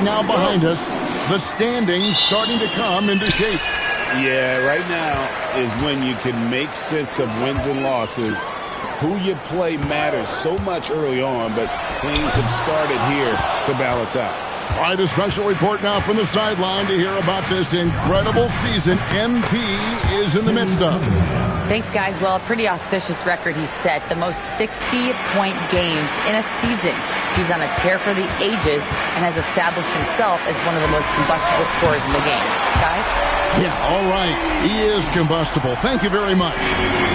Now behind us, the standings starting to come into shape. Yeah, right now is when you can make sense of wins and losses. Who you play matters so much early on, but things have started here to balance out. All right, a special report now from the sideline to hear about this incredible season MP is in the midst of. Thanks, guys. Well, a pretty auspicious record he's set. The most 60-point games in a season. He's on a tear for the ages and has established himself as one of the most combustible scorers in the game. Guys? Yeah, all right. He is combustible. Thank you very much.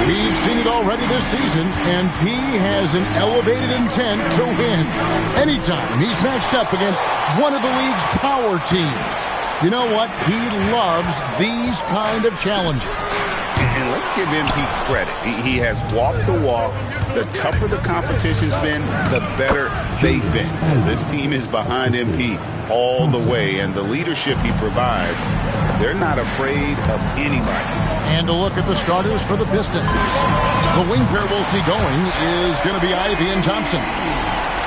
We've seen it already this season, and P has an elevated intent to win. Anytime he's matched up against one of the league's power teams. You know what? He loves these kind of challenges. And let's give MP credit. He has walked the walk. The tougher the competition's been, the better they've been. This team is behind MP all the way, and the leadership he provides, they're not afraid of anybody. And to look at the starters for the Pistons. The wing pair we'll see going is going to be Ivy and Thompson.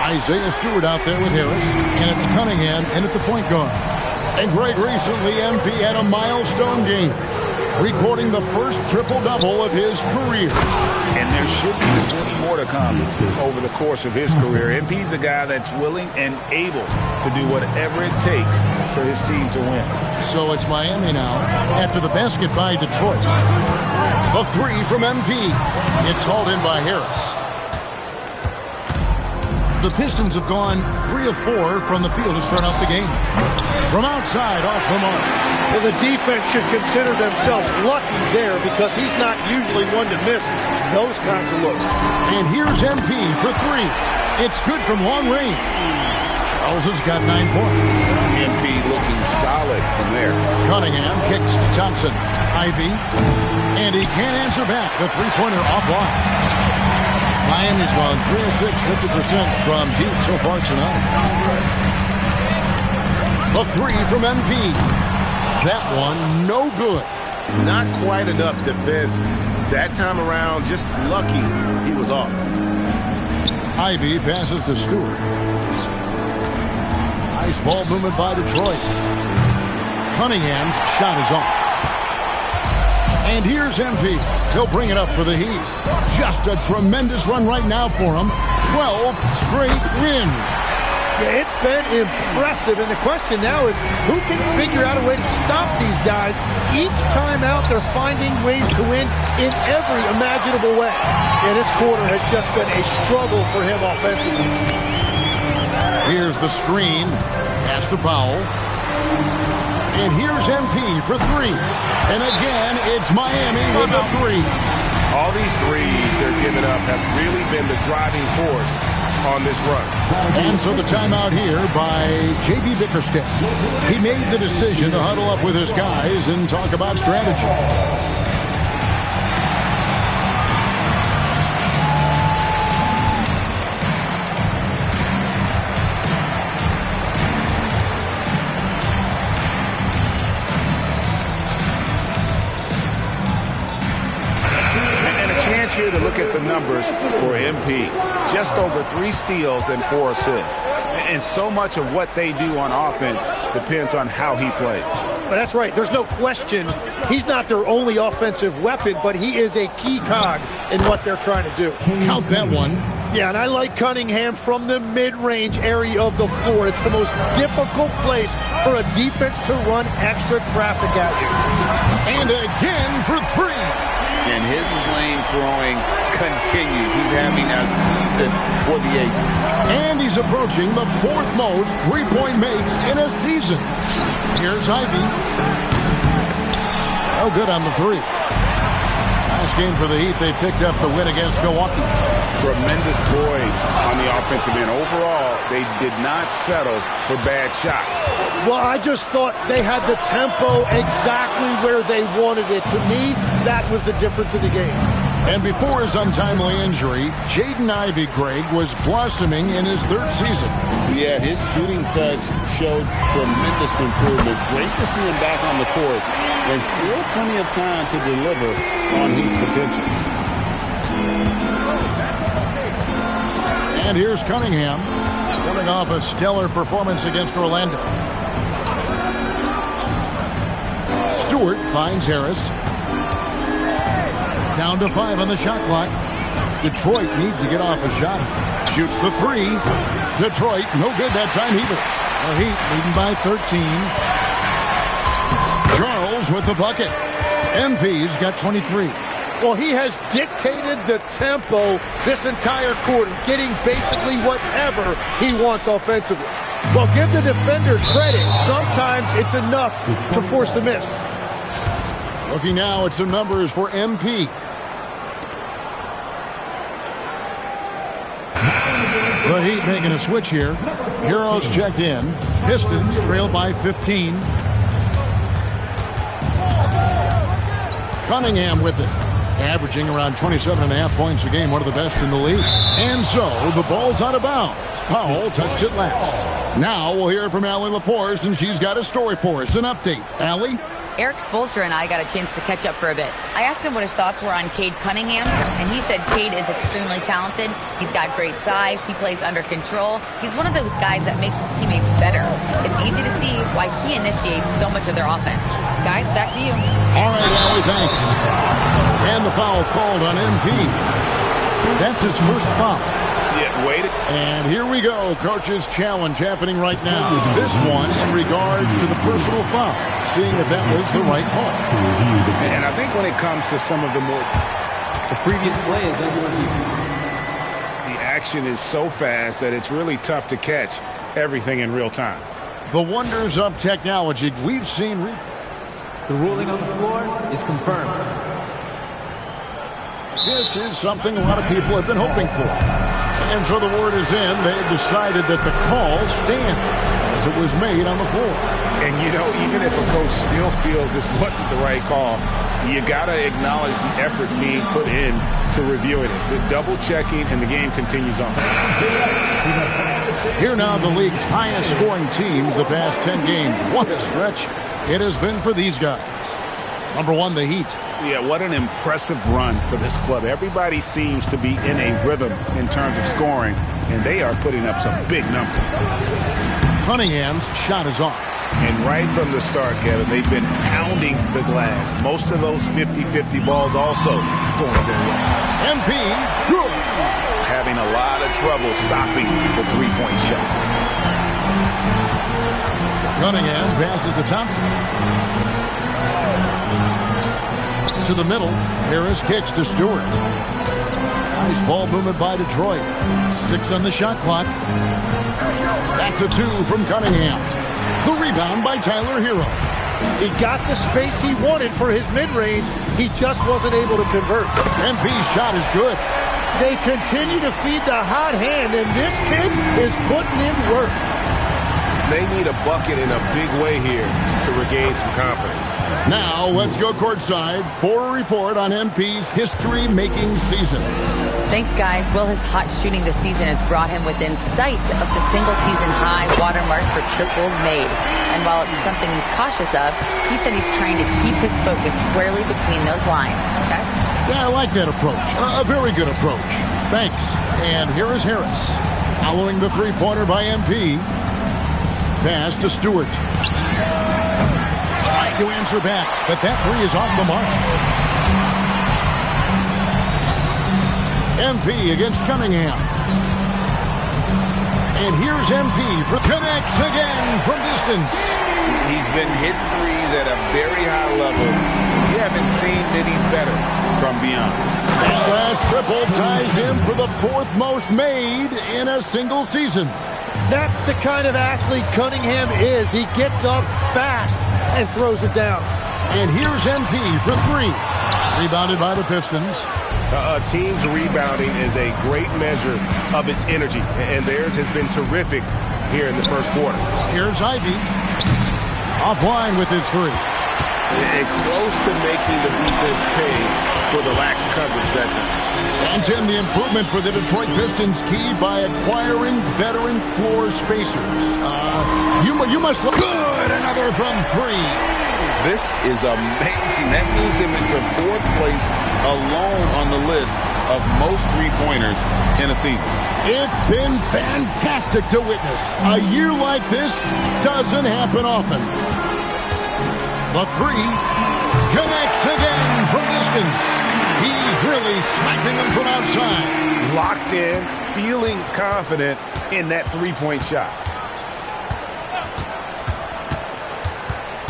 Isaiah Stewart out there with Harris, and it's Cunningham in at the point guard. And Greg, recently MP had a milestone game, recording the first triple-double of his career. And there should be plenty more to come over the course of his career. MP's a guy that's willing and able to do whatever it takes for his team to win. So it's Miami now, after the basket by Detroit. The three from MP. It's hauled in by Harris. The Pistons have gone 3 of 4 from the field to start out the game. From outside, off the mark. Well, the defense should consider themselves lucky there because he's not usually one to miss those kinds of looks. And here's MP for 3. It's good from long range. Charles has got 9 points. MP looking solid from there. Cunningham kicks to Thompson. Ivy. And he can't answer back. The three-pointer offline. Miami's gone 3 of 6, 50% from deep so far tonight. The 3 from MP. That one, no good. Not quite enough defense. That time around, just lucky he was off. Ivy passes to Stewart. Nice ball movement by Detroit. Cunningham's shot is off. And here's MP. He'll bring it up for the Heat. Just a tremendous run right now for him. 12 straight wins. Yeah, it's been impressive, and the question now is who can figure out a way to stop these guys? Each time out, they're finding ways to win in every imaginable way. And this quarter has just been a struggle for him offensively. Here's the screen. Pass to Powell. And here's MP for 3. And again, it's Miami with a 3. All these threes they're giving up have really been the driving force on this run. And so the timeout here by J.B. Bickerstaff. He made the decision to huddle up with his guys and talk about strategy. Here to look at the numbers for MP. Just over 3 steals and 4 assists. And so much of what they do on offense depends on how he plays. Well, that's right. There's no question he's not their only offensive weapon, but he is a key cog in what they're trying to do. Count that one. Yeah, and I like Cunningham from the mid-range area of the floor. It's the most difficult place for a defense to run extra traffic at you. And again for 3. And his lane throwing continues. He's having a season for the ages. And he's approaching the 4th most three-point makes in a season. Here's Ivy. Oh, good on the 3. Nice game for the Heat. They picked up the win against Milwaukee. Tremendous poise on the offensive end. Overall, they did not settle for bad shots. Well, I just thought they had the tempo exactly where they wanted it. To me, that was the difference in the game. And before his untimely injury, Jaden Ivey, Greg, was blossoming in his 3rd season. Yeah, his shooting touch showed tremendous improvement. Great to see him back on the court, and still plenty of time to deliver on his potential. And here's Cunningham, coming off a stellar performance against Orlando. Stewart finds Harris. Down to 5 on the shot clock. Detroit needs to get off a shot. Shoots the 3. Detroit, no good that time either. The Heat leading by 13. Charles with the bucket. MP's got 23. Well, he has dictated the tempo this entire quarter, getting basically whatever he wants offensively. Well, give the defender credit. Sometimes it's enough to force the miss. Looking now at some numbers for MP. The Heat making a switch here. Heroes checked in. Pistons trail by 15. Cunningham with it. Averaging around 27.5 points a game, one of the best in the league. And so, the ball's out of bounds. Powell touched it last. Now we'll hear from Allie LaForce, and she's got a story for us. An update. Allie? Eric Spoelstra and I got a chance to catch up for a bit. I asked him what his thoughts were on Cade Cunningham, and he said Cade is extremely talented. He's got great size. He plays under control. He's one of those guys that makes his teammates better. It's easy to see why he initiates so much of their offense. Guys, back to you. All right, Allie, thanks. And the foul called on MP. That's his first foul. Yeah, wait. And here we go. Coach's challenge happening right now. This one in regards to the personal foul. Seeing if that was the right call. And I think when it comes to some of the previous play is under review. The action is so fast that it's really tough to catch everything in real time. The wonders of technology we've seen. The ruling on the floor is confirmed. This is something a lot of people have been hoping for. And so the word is in. They've decided that the call stands as it was made on the floor. And, you know, even if a coach still feels this wasn't the right call, you got to acknowledge the effort being put in to reviewing it. The double checking, and the game continues on. Here now, the league's highest scoring teams the past 10 games. What a stretch it has been for these guys. Number 1, the Heat. Yeah, what an impressive run for this club. Everybody seems to be in a rhythm in terms of scoring, and they are putting up some big numbers. Cunningham's shot is off. And right from the start, Kevin, they've been pounding the glass. Most of those 50-50 balls also going their way. MP, good. Having a lot of trouble stopping the three-point shot. Cunningham passes to Thompson. To the middle. Harris kicks to Stewart. Nice ball movement by Detroit. 6 on the shot clock. That's a 2 from Cunningham. The rebound by Tyler Hero. He got the space he wanted for his mid-range. He just wasn't able to convert. MP's shot is good. They continue to feed the hot hand, and this kid is putting in work. They need a bucket in a big way here to regain some confidence. Now, let's go courtside for a report on MP's history-making season. Thanks, guys. Well, his hot shooting this season has brought him within sight of the single-season high watermark for triples made. And while it's something he's cautious of, he said he's trying to keep his focus squarely between those lines. Guys? Yeah, I like that approach. A very good approach. Thanks. And here is Harris. Following the three-pointer by MP. Pass to Stewart. Trying to answer back, but that three is off the mark. MP against Cunningham. And here's MP for connects again from distance. He's been hitting threes at a very high level. We haven't seen many better from beyond. That last triple ties him for the 4th most made in a single season. That's the kind of athlete Cunningham is. He gets up fast and throws it down. And here's MP for 3. Rebounded by the Pistons. A team's rebounding is a great measure of its energy, and theirs has been terrific here in the first quarter. Here's Ivy. Offline with his 3. And close to making the defense pay for the lax coverage that time. And Tim, the improvement for the Detroit Pistons keyed by acquiring veteran floor spacers. You must look good. Another from 3. This is amazing. That moves him into 4th place alone on the list of most three-pointers in a season. It's been fantastic to witness. A year like this doesn't happen often. The three connects again from distance. He's really smacking them from outside. Locked in, feeling confident in that three-point shot.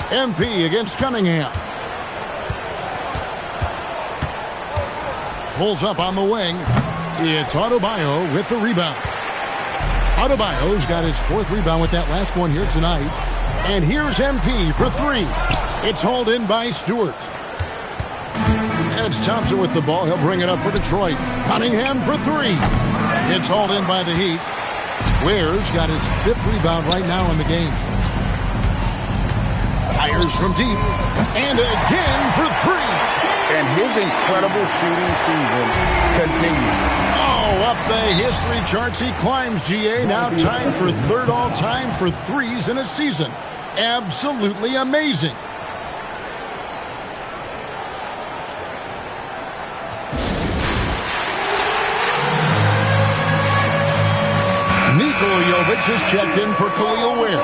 MP against Cunningham. Pulls up on the wing. It's Adebayo with the rebound. Adebayo's got his fourth rebound with that last one here tonight. And here's MP for three. It's hauled in by Stewart. It's Thompson with the ball. He'll bring it up for Detroit. Cunningham for three. It's hauled in by the Heat. Ware's got his fifth rebound right now in the game. Fires from deep. And again for three. And his incredible shooting season continues. Oh, up the history charts he climbs, GA. Now tied for third all-time for threes in a season. Absolutely amazing. Nikola Jovic is checked in for Khalil Ware.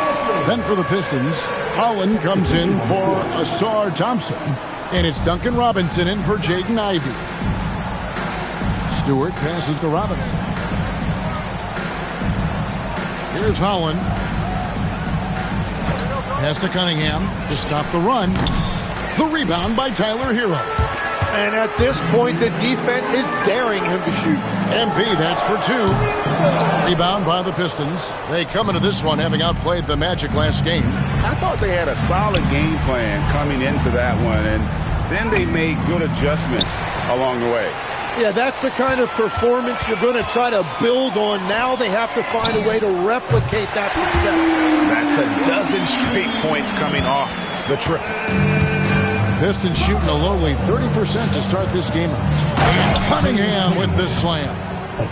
Then for the Pistons, Holland comes in for Asar Thompson. And it's Duncan Robinson in for Jaden Ivey. Stewart passes to Robinson. Here's Holland. Pass to Cunningham to stop the run. The rebound by Tyler Hero. And at this point, the defense is daring him to shoot. MP, that's for two. Rebound by the Pistons. They come into this one having outplayed the Magic last game. I thought they had a solid game plan coming into that one, and then they made good adjustments along the way. Yeah, that's the kind of performance you're going to try to build on. Now they have to find a way to replicate that success. That's a dozen straight points coming off the triple. Pistons shooting a lowly 30% to start this game out. And Cunningham with this slam.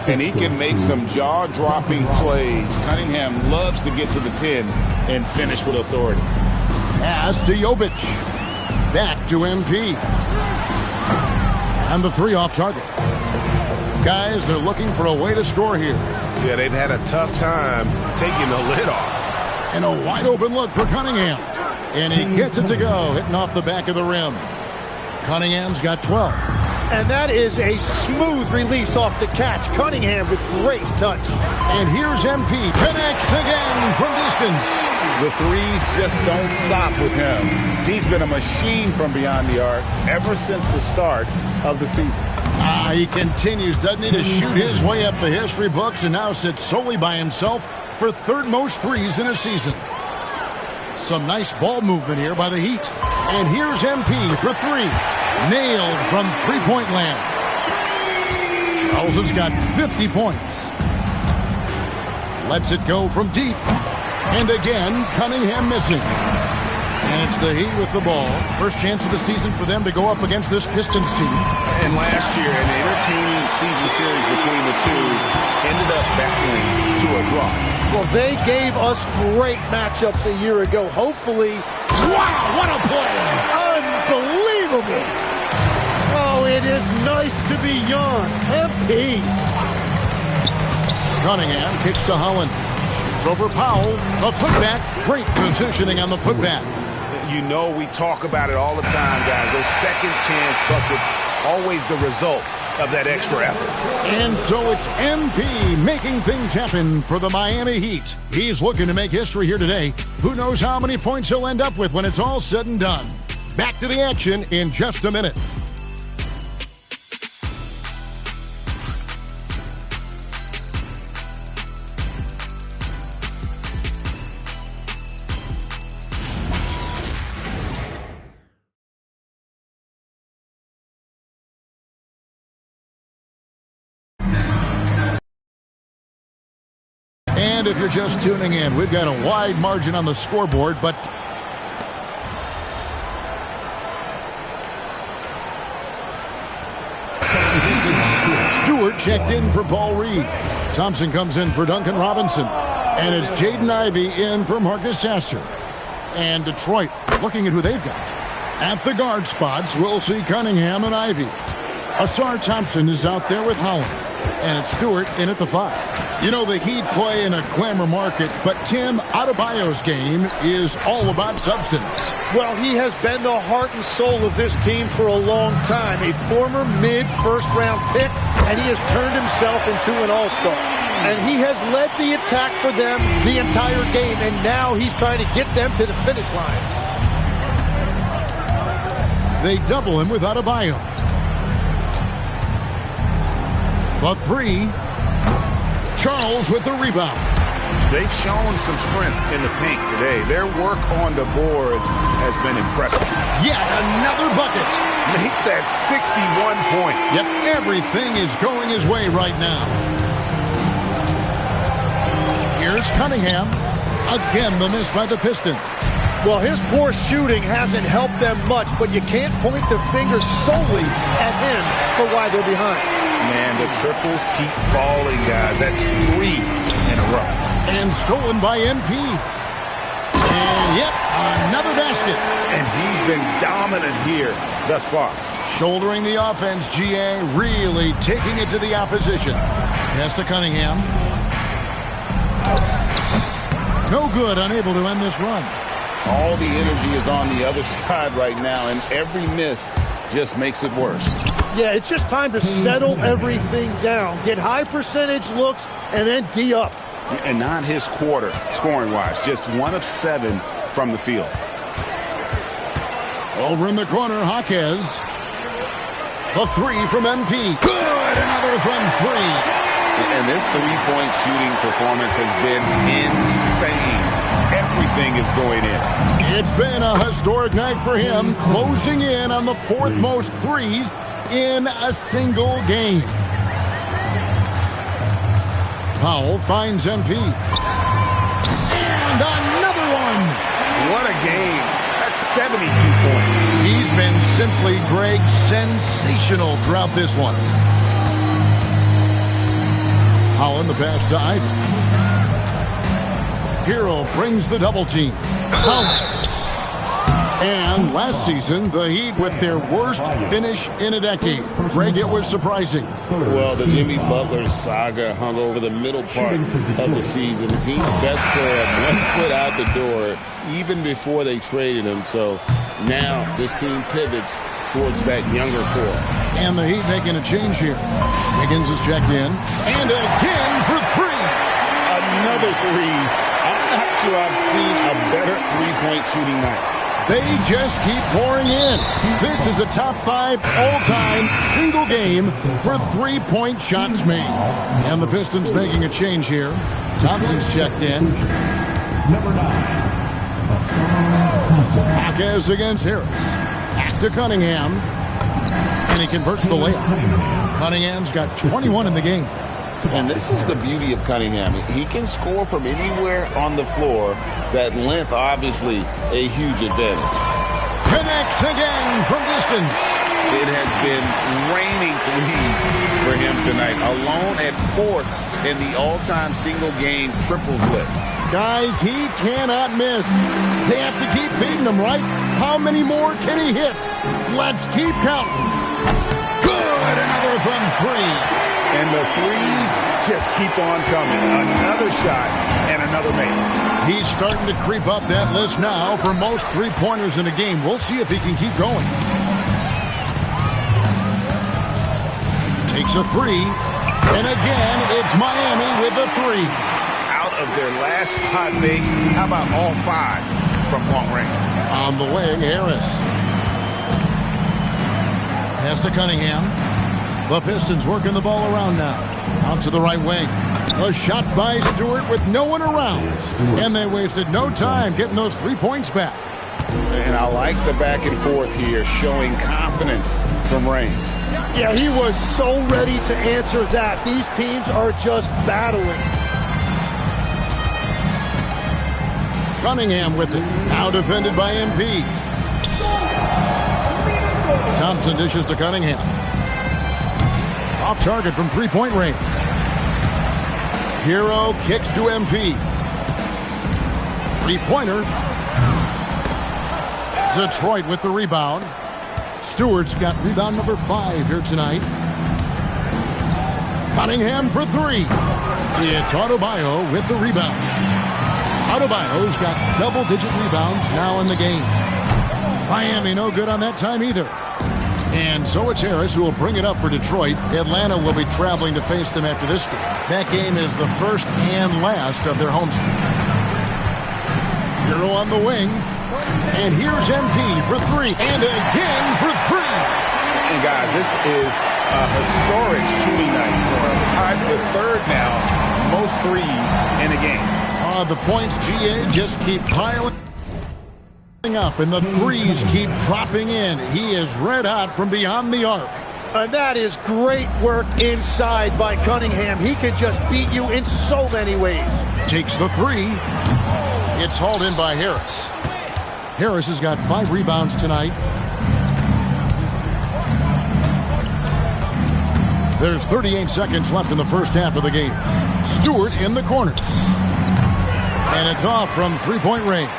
And he can make some jaw-dropping plays. Cunningham loves to get to the 10 and finish with authority. Pass to Jovic. Back to MP. And the three off target. Guys, they're looking for a way to score here. Yeah, they've had a tough time taking the lid off. And a wide open look for Cunningham. And he gets it to go, hitting off the back of the rim. Cunningham's got 12. And that is a smooth release off the catch. Cunningham with great touch. And here's MP. Connects again from distance. The threes just don't stop with him. He's been a machine from beyond the arc ever since the start of the season. He continues, doesn't he, to shoot his way up the history books and now sits solely by himself for third most threes in a season. Some nice ball movement here by the Heat. And here's MP for three. Nailed from three-point land. Charles has got 50 points. Lets it go from deep. And again, Cunningham missing. And it's the Heat with the ball. First chance of the season for them to go up against this Pistons team. And last year, an entertaining season series between the two ended up battling to a draw. Well, they gave us great matchups a year ago. Hopefully, Wow, what a play! unbelievable. Oh, it is nice to be young. MP. Cunningham kicks to Holland. Shoots over Powell. The putback. Great positioning on the putback. You know, we talk about it all the time, guys. Those second chance buckets, always the result of that extra effort. And so it's MP making things happen for the Miami Heat. He's looking to make history here today. Who knows how many points he'll end up with when it's all said and done. Back to the action in just a minute. And if you're just tuning in, we've got a wide margin on the scoreboard, but Stewart checked in for Paul Reed. Thompson comes in for Duncan Robinson. And it's Jaden Ivey in for Marcus Sasser. And Detroit, looking at who they've got. At the guard spots, we'll see Cunningham and Ivey. Asar Thompson is out there with Holland. And it's Stewart in at the 5. You know, the Heat play in a glamour market, but Tim, Adebayo's game is all about substance. Well, he has been the heart and soul of this team for a long time. A former mid-first-round pick, and he has turned himself into an all-star. And he has led the attack for them the entire game, and now he's trying to get them to the finish line. They double him with Adebayo. The three. Charles with the rebound. They've shown some strength in the paint today. Their work on the boards has been impressive. Yet another bucket. Make that 61 point. Yep, everything is going his way right now. Here's Cunningham. Again, the miss by the Pistons. Well, his poor shooting hasn't helped them much, but you can't point the finger solely at him for why they're behind. Man, the triples keep falling, guys. That's 3 in a row. And stolen by MP. And yep, another basket. And he's been dominant here thus far. Shouldering the offense, GA, really taking it to the opposition. Pass to Cunningham. No good, unable to end this run. All the energy is on the other side right now, and every miss just makes it worse. Yeah, it's just time to settle everything down. Get high percentage looks and then D up. And not his quarter, scoring-wise. Just 1 of 7 from the field. Over in the corner, Jaquez. The three from MP. Good! Another from 3. And this three-point shooting performance has been insane. Everything is going in. It's been a historic night for him, closing in on the 4th most threes in a single game. Powell finds MP. And another one. What a game. That's 72 points. He's been simply, Greg, sensational throughout this one. Powell in the pass to Ivan. Hero brings the double team. And last season, the Heat with their worst finish in a decade. Greg, it was surprising. Well, the Jimmy Butler saga hung over the middle part of the season. The team's best player had 1 foot out the door even before they traded him. So now this team pivots towards that younger core. And the Heat making a change here. Higgins is checked in. And again for 3. Another 3. I'm not sure I've seen a better three-point shooting night. They just keep pouring in. This is a top 5 all-time single game for three-point shots made. And the Pistons making a change here. Thompson's checked in. Number 9. Jaquez against Harris. Back to Cunningham. And he converts the layup. Cunningham's got 21 in the game. And this is the beauty of Cunningham. He can score from anywhere on the floor. That length, obviously, a huge advantage. Connects again from distance. It has been raining threes for him tonight. Alone at 4th in the all-time single-game triples list. Guys, he cannot miss. They have to keep beating him, right? How many more can he hit? Let's keep counting. Good! Another from 3. And the threes just keep on coming. Another shot and another make. He's starting to creep up that list now for most three-pointers in a game. We'll see if he can keep going. Takes a 3. And again, it's Miami with a 3. Out of their last 5 makes, how about all 5 from long range? On the wing, Harris. Pass to Cunningham. The Pistons working the ball around now. Out to the right wing. A shot by Stewart with no one around. And they wasted no time getting those 3 points back. And I like the back and forth here, showing confidence from range. Yeah, he was so ready to answer that. These teams are just battling. Cunningham with it. Now defended by MP. Thompson dishes to Cunningham. Off target from 3-point range. Hero kicks to MP. 3-pointer. Detroit with the rebound. Stewart's got rebound number 5 here tonight. Cunningham for three. It's Adebayo with the rebound. Adebayo's got double-digit rebounds now in the game. Miami no good on that time either. And so it's Harris who will bring it up for Detroit. Atlanta will be traveling to face them after this game. That game is the first and last of their homestand. Hero on the wing. And here's MP for three. And again for three. And guys, this is a historic shooting night for him. Tied for third now, most threes in a game. The points, GA, just keep piling up, and the threes keep dropping in. He is red hot from beyond the arc. And that is great work inside by Cunningham. He can just beat you in so many ways. Takes the three. It's hauled in by Harris. Harris has got 5 rebounds tonight. There's 38 seconds left in the first half of the game. Stewart in the corner. And it's off from three-point range.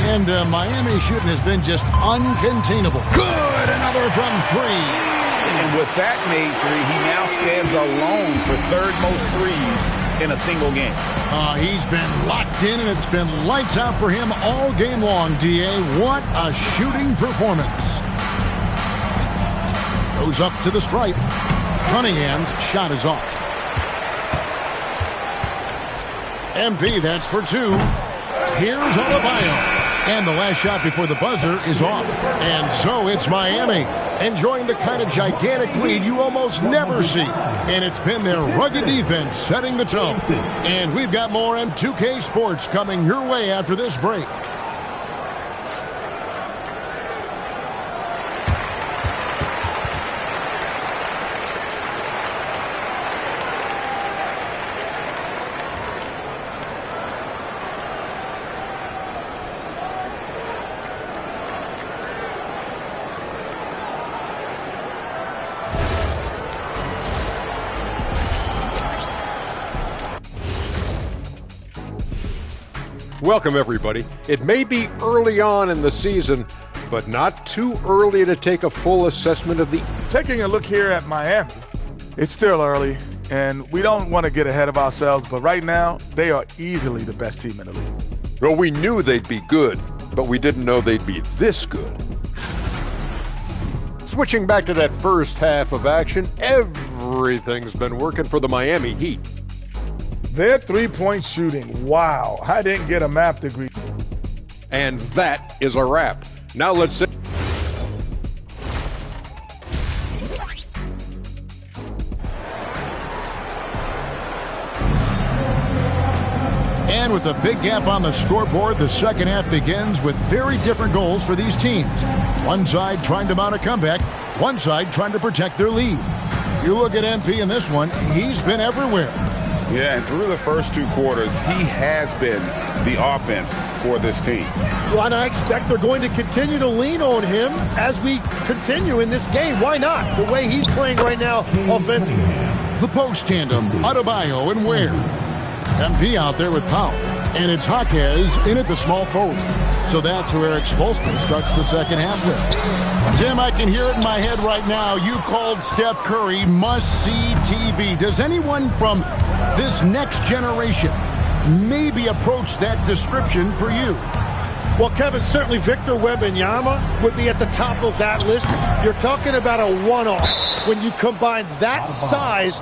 And Miami shooting has been just uncontainable. Good! Another from three. And with that made three, he now stands alone for third most threes in a single game. He's been locked in, and it's been lights out for him all game long, DA. What a shooting performance. Goes up to the stripe. Cunningham's shot is off. MP, that's for two. Here's Adebayo. And the last shot before the buzzer is off. And so it's Miami, enjoying the kind of gigantic lead you almost never see. And it's been their rugged defense setting the tone. And we've got more M2K Sports coming your way after this break. Welcome, everybody. It may be early on in the season, but not too early to take a full assessment of the... Taking a look here at Miami, it's still early, and we don't want to get ahead of ourselves, but right now, they are easily the best team in the league. Well, we knew they'd be good, but we didn't know they'd be this good. Switching back to that first half of action, everything's been working for the Miami Heat. Their three-point shooting, wow, I didn't get a math degree. And that is a wrap. Now let's see. And with a big gap on the scoreboard, the second half begins with very different goals for these teams. One side trying to mount a comeback, one side trying to protect their lead. You look at MP in this one, he's been everywhere. Yeah, and through the first two quarters, he has been the offense for this team. Well, and I expect they're going to continue to lean on him as we continue in this game. Why not? The way he's playing right now offensively. The post tandem, Adebayo and Ware. MP out there with Powell. And it's Jaquez in at the small forward. So that's who Eric Spoelstra starts the second half with. Tim, I can hear it in my head right now. You called Steph Curry must-see TV. Does anyone from this next generation maybe approach that description for you? Well, Kevin, certainly Victor Wembanyama would be at the top of that list. You're talking about a one-off. When you combine that size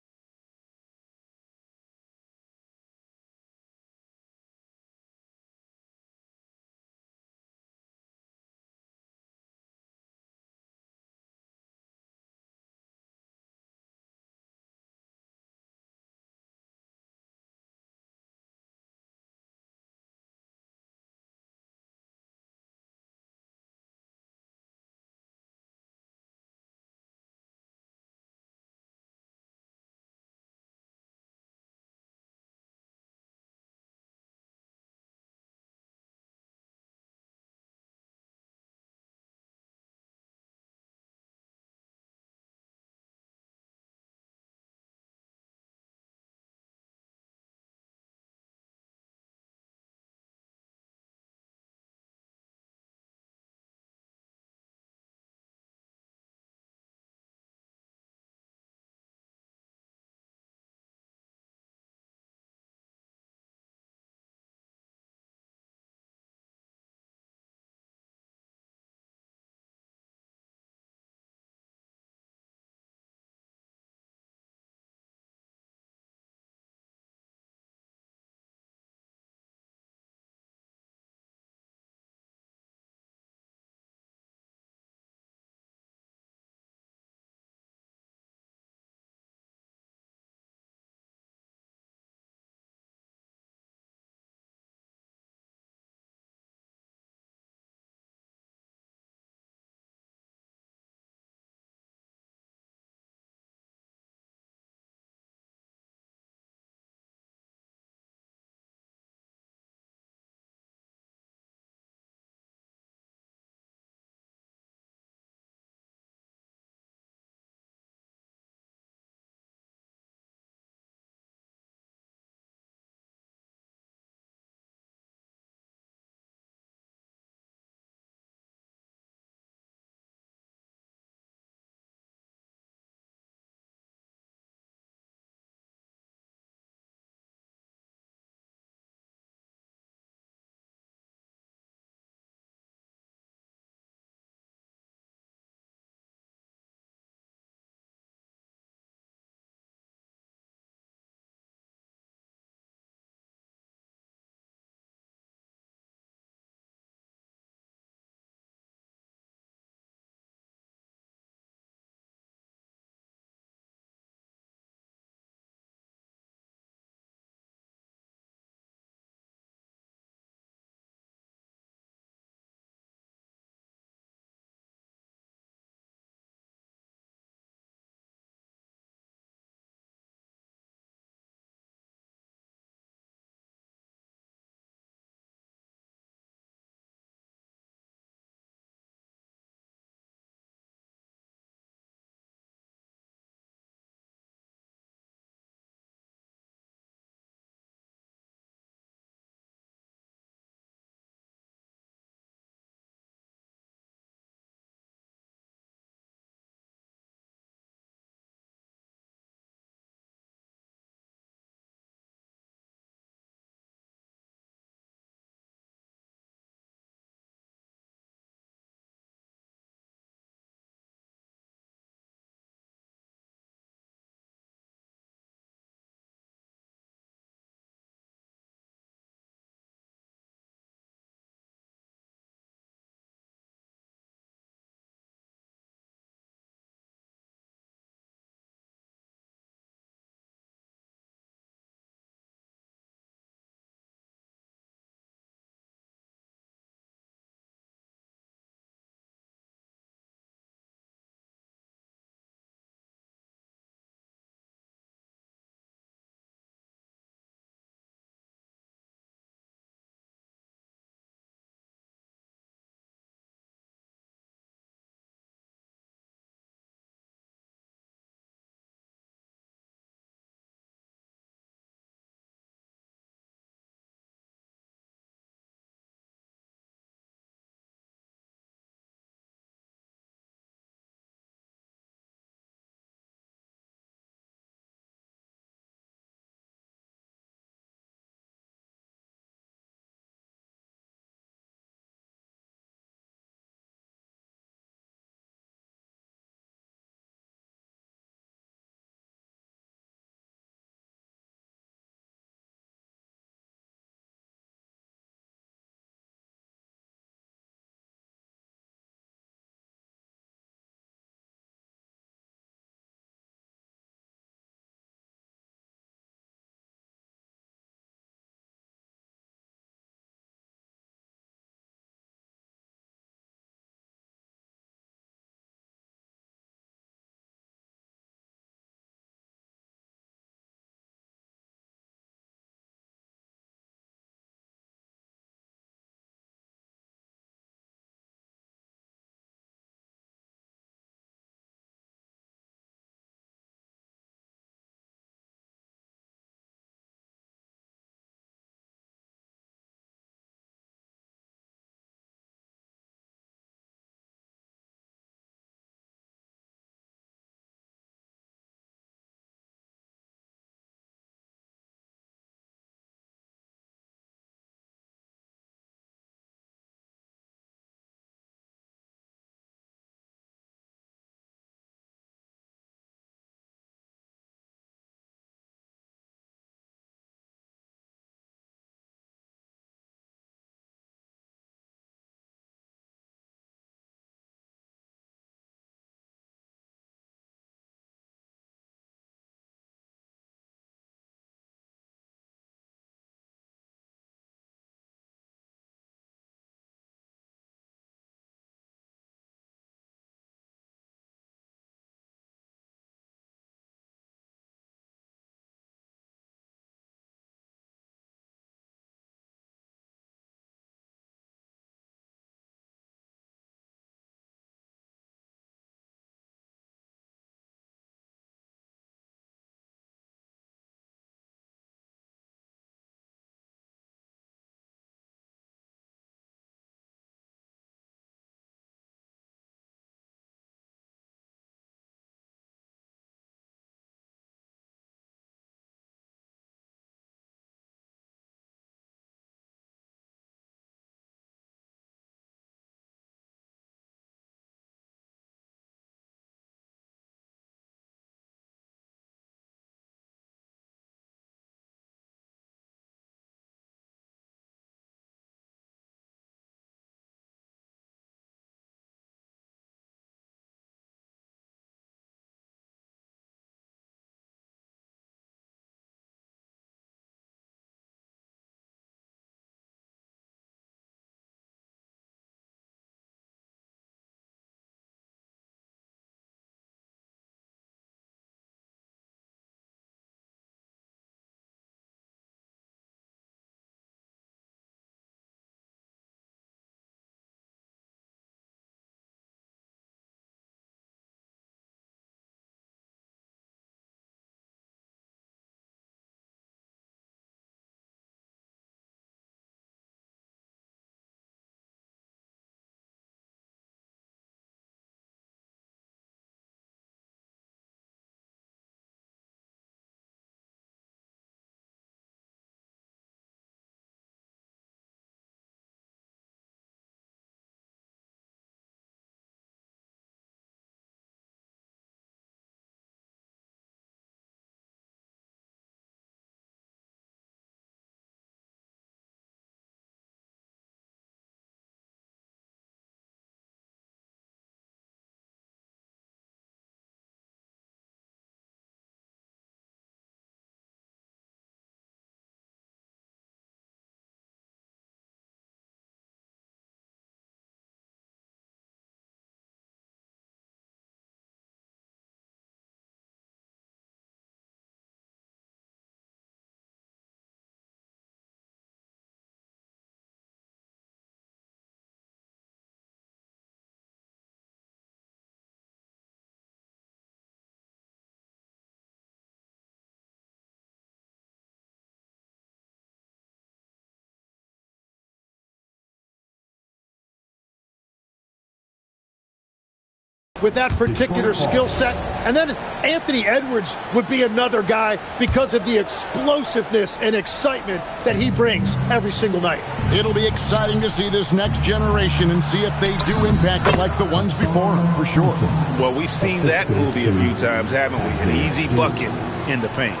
with that particular skill set. And then Anthony Edwards would be another guy because of the explosiveness and excitement that he brings every single night. It'll be exciting to see this next generation and see if they do impact it like the ones before them, for sure. Well, we've seen that movie a few times, haven't we? An easy bucket in the paint.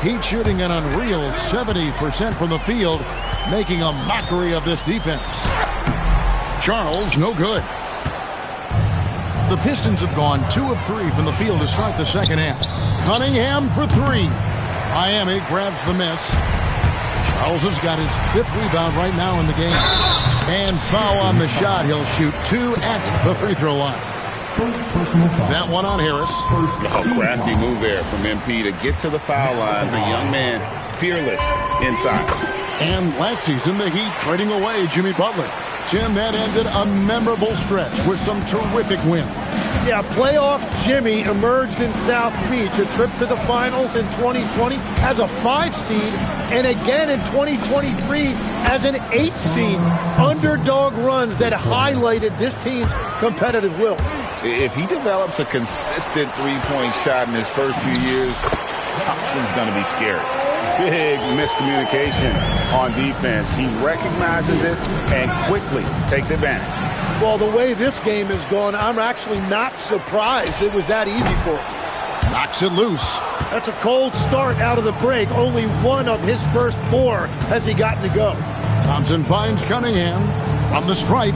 Heat shooting an unreal 70% from the field, making a mockery of this defense. Charles, no good. The Pistons have gone 2 of 3 from the field to start the second half. Cunningham for 3. Miami grabs the miss. Charles has got his 5th rebound right now in the game. And foul on the shot. He'll shoot 2 at the free throw line. That one on Harris. Oh, crafty move there from MP to get to the foul line. The young man, fearless inside. And last season, the Heat trading away Jimmy Butler. Tim, that ended a memorable stretch with some terrific wins. Yeah, playoff Jimmy emerged in South Beach, a trip to the finals in 2020 as a 5 seed, and again in 2023 as an 8 seed. Underdog runs that highlighted this team's competitive will. If he develops a consistent three-point shot in his first few years, Thompson's going to be scary. Big miscommunication on defense. He recognizes it and quickly takes advantage. Well, the way this game is going, I'm actually not surprised it was that easy for him. Knocks it loose. That's a cold start out of the break. Only one of his first 4 has he gotten to go. Thompson finds Cunningham from the stripe.